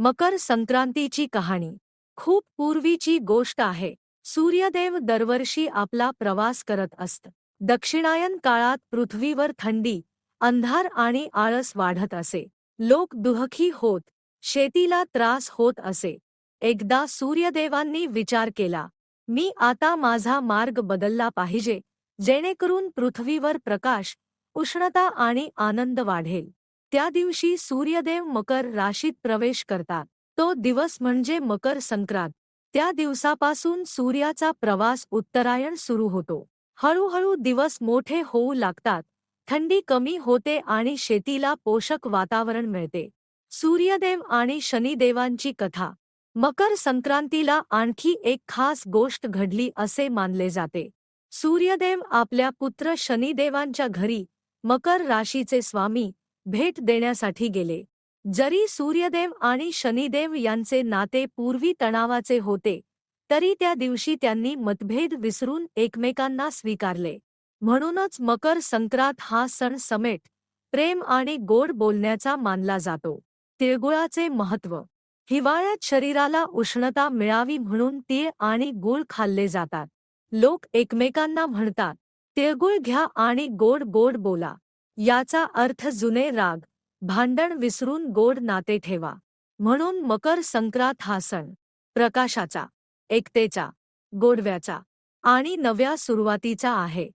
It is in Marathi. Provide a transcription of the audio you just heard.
मकर संक्रांतीची कहाणी खूप पूर्वीची गोष्ट आहे. सूर्यदेव दरवर्षी आपला प्रवास करत असत. दक्षिणायन काळात पृथ्वीवर थंडी, अंधार आणि आळस वाढत असे. लोक दुःखी होत, शेतीला त्रास होत असे. एकदा सूर्यदेवांनी विचार केला, मी आता माझा मार्ग बदलला पाहिजे, जेणेकरून पृथ्वीवर प्रकाश, उष्णता आणि आनंद वाढेल. त्या दिवशी सूर्यदेव मकर राशीत प्रवेश करतात. तो दिवस म्हणजे मकर संक्रांत. त्या दिवसापासून सूर्याचा प्रवास उत्तरायण सुरू होतो. हळूहळू दिवस मोठे होऊ लागतात, थंडी कमी होते आणि शेतीला पोषक वातावरण मिळते. सूर्यदेव आणि शनिदेवांची कथा. मकर संक्रांतीला आणखी एक खास गोष्ट घडली असे मानले जाते. सूर्यदेव आपल्या पुत्र शनिदेवांच्या घरी, मकर राशीचे स्वामी, भेट देण्यासाठी गेले. जरी सूर्यदेव आणि शनिदेव यांचे नाते पूर्वी तणावाचे होते, तरी त्या दिवशी त्यांनी मतभेद विसरून एकमेकांना स्वीकारले. म्हणूनच मकर संक्रांत हा सण समेट, प्रेम आणि गोड बोलण्याचा मानला जातो. तिळगुळाचे महत्त्व. हिवाळ्यात शरीराला उष्णता मिळावी म्हणून तीळ आणि गूळ खाल्ले जातात. लोक एकमेकांना म्हणतात, तिळगुळ घ्या आणि गोड गोड बोला. याचा अर्थ जुने राग, भांडण विसरून गोड नाते ठेवा. म्हणून मकर संक्रांत हा सण प्रकाशाचा, एकतेचा, गोडव्याचा आणि नव्या सुरुवातीचा आहे.